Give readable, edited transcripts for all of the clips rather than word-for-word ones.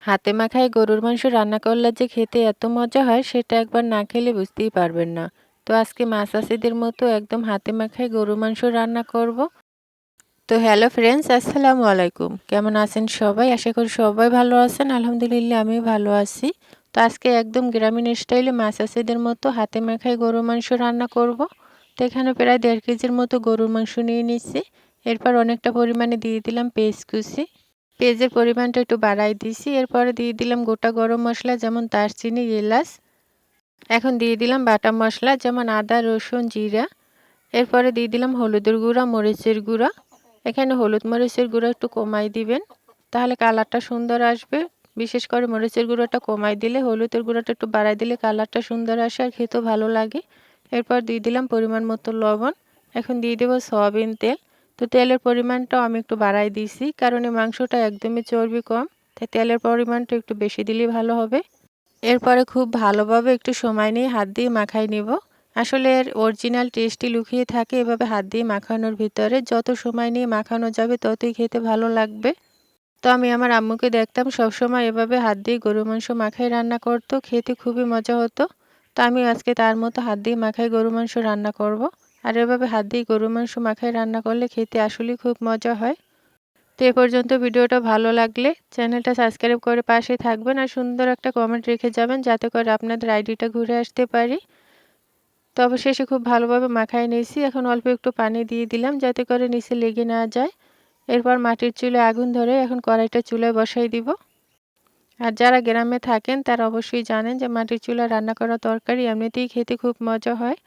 হাতে মাখায় গরুর মাংস রান্না করলে যে খেতে এত মজা হয় সেটা একবার না খেলে বুঝতেই পারবেন না। তো আজকে মাছ চাষিদের মতো একদম হাতে মাখায় গরুর মাংস রান্না করব। তো হ্যালো ফ্রেন্ডস, আসসালামু আলাইকুম। কেমন আছেন সবাই? আশা করি সবাই ভালো আছেন। আলহামদুলিল্লাহ আমিও ভালো আছি। তো আজকে একদম গ্রামীণ স্টাইলে মাছ চাষিদের মতো হাতে মাখায় গরুর মাংস রান্না করব। তো এখানে প্রায় 1.5 কেজির মতো গরুর মাংস নিয়ে নিচ্ছি। এরপর অনেকটা পরিমাণে দিয়ে দিলাম পেঁয়াজ কুচি। পেঁয়াজের পরিমাণটা একটু বাড়াই দিছি। এরপরে দিয়ে দিলাম গোটা গরম মশলা যেমন দারচিনি, এলাচ। এখন দিয়ে দিলাম বাটা মশলা যেমন আদা, রসুন, জিরা। এরপরে দিয়ে দিলাম হলুদের গুঁড়া, মরিচের গুঁড়া। এখানে হলুদ মরিচের গুঁড়া একটু কমাই দিবেন, তাহলে কালারটা সুন্দর আসবে। বিশেষ করে মরিচের গুঁড়োটা কমাই দিলে, হলুদের গুঁড়োটা একটু বাড়াই দিলে কালারটা সুন্দর আসে আর খেতেও ভালো লাগে। এরপর দিয়ে দিলাম পরিমাণ মতো লবণ। এখন দিয়ে দেবো সয়াবিন তেল। তো তেলের পরিমাণটাও আমি একটু বাড়াই দিয়েছি, কারণ এই মাংসটা একদমই চর্বি কম, তাই তেলের পরিমাণটা একটু বেশি দিলেই ভালো হবে। এরপরে খুব ভালোভাবে একটু সময় নিয়ে হাত দিয়ে মাখাই নিব। আসলে এর অরিজিনাল টেস্টই লুকিয়ে থাকে এভাবে হাত দিয়ে মাখানোর ভিতরে। যত সময় নিয়ে মাখানো যাবে ততই খেতে ভালো লাগবে। তো আমি আমার আম্মুকে দেখতাম সবসময় এভাবে হাত দিয়ে গরুর মাংস মাখাই রান্না করতো, খেতে খুবই মজা হতো। তো আমি আজকে তার মতো হাত দিয়ে মাখাই গরুর মাংস রান্না করব। আর এভাবে হাত দিয়ে গরুর মাংস মাখাই রান্না করলে খেতে আসলেই খুব মজা হয়। তো এ পর্যন্ত ভিডিওটা ভালো লাগলে চ্যানেলটা সাবস্ক্রাইব করে পাশে থাকবেন আর সুন্দর একটা কমেন্ট রেখে যাবেন, যাতে করে আপনাদের আইডিটা ঘুরে আসতে পারি। তো অবশেষে খুব ভালোভাবে মাখায় নিয়েছি। এখন অল্প একটু পানি দিয়ে দিলাম যাতে করে নিচে লেগে না যায়। এরপর মাটির চুলায় আগুন ধরে এখন কড়াইটা চুলায় বসাই দিব। আর যারা গ্রামে থাকেন তারা অবশ্যই জানেন যে মাটির চুলায় রান্না করা তরকারি এমনিতেই খেতে খুব মজা হয়।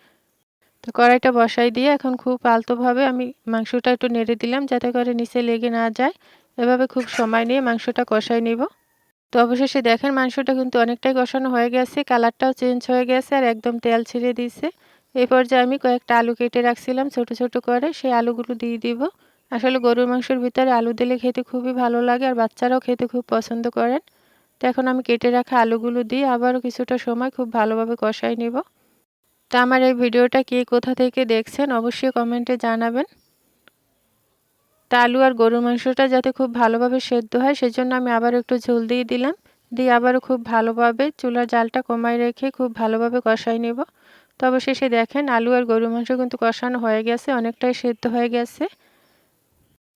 তো কড়াইটা বসাই দিয়ে এখন খুব আলতোভাবে আমি মাংসটা একটু নেড়ে দিলাম যাতে করে নিচে লেগে না যায়। এভাবে খুব সময় নিয়ে মাংসটা কষাই নিব। তো অবশেষে দেখেন মাংসটা কিন্তু অনেকটাই কষানো হয়ে গেছে, কালারটাও চেঞ্জ হয়ে গেছে আর একদম তেল ছেড়ে দিয়েছে। এই পর্যায়ে আমি কয়েকটা আলু কেটে রাখছিলাম ছোট ছোট করে, সেই আলুগুলো দিয়ে দিব। আসলে গরুর মাংসের ভিতরে আলু দিলে খেতে খুবই ভালো লাগে আর বাচ্চারাও খেতে খুব পছন্দ করেন। তো এখন আমি কেটে রাখা আলুগুলো দিয়ে আবারও কিছুটা সময় খুব ভালোভাবে কষাই নিব। তা আমার এই ভিডিওটা কে কোথা থেকে দেখছেন অবশ্যই কমেন্টে জানাবেন। তা আলু আর গরুর মাংসটা যাতে খুব ভালোভাবে সেদ্ধ হয় সেজন্য আমি আবার একটু ঝোল দিয়ে দিলাম। দিয়ে আবারও খুব ভালোভাবে চুলার জালটা কমায় রেখে খুব ভালোভাবে কষাই নেব। তো অবশেষে দেখেন আলু আর গরুর মাংস কিন্তু কষানো হয়ে গেছে, অনেকটাই সেদ্ধ হয়ে গেছে।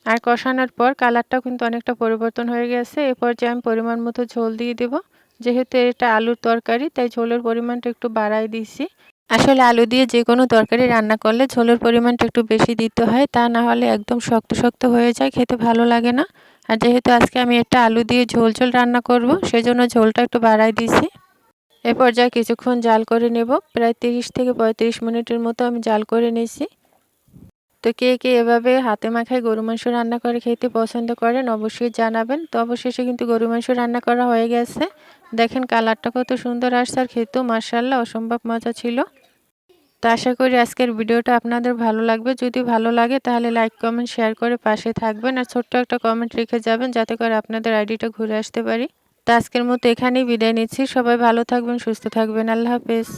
আর কষানোর পর কালারটাও কিন্তু অনেকটা পরিবর্তন হয়ে গেছে। এ পর্যায়ে আমি পরিমাণ মতো ঝোল দিয়ে দেব। যেহেতু এটা আলুর তরকারি তাই ঝোলের পরিমাণটা একটু বাড়াই দিয়েছি। আসলে আলু দিয়ে যে কোনো তরকারি রান্না করলে ঝোলের পরিমাণটা একটু বেশি দিতে হয়, তা না হলে একদম শক্ত শক্ত হয়ে যায়, খেতে ভালো লাগে না। আর যেহেতু আজকে আমি এটা আলু দিয়ে ঝোল ঝোল রান্না করব সেজন্য ঝোলটা একটু বাড়াই দিয়েছি। এ পর্যায়ে কিছুক্ষণ জাল করে নেব, প্রায় 30 থেকে 35 মিনিটের মতো আমি জাল করে নিয়েছি। তো কে কে এভাবে হাতে মাখায় গরু মাংস রান্না করে খেতে পছন্দ করেন অবশ্যই জানাবেন। তো অবশেষে কিন্তু গরু মাংস রান্না করা হয়ে গেছে। দেখেন কালারটা কত সুন্দর আসছে আর খেতেও মাশাআল্লাহ অসম্ভব মজা ছিল। তো আশা করি আজকের ভিডিওটা আপনাদের ভালো লাগবে। যদি ভালো লাগে তাহলে লাইক কমেন্ট শেয়ার করে পাশে থাকবেন আর ছোট্ট একটা কমেন্ট রেখে যাবেন যাতে করে আপনাদের আইডিটা ঘুরে আসতে পারি। তো আজকের মতো এখানেই বিদায় নিচ্ছি। সবাই ভালো থাকবেন, সুস্থ থাকবেন। আল্লাহ হাফেজ।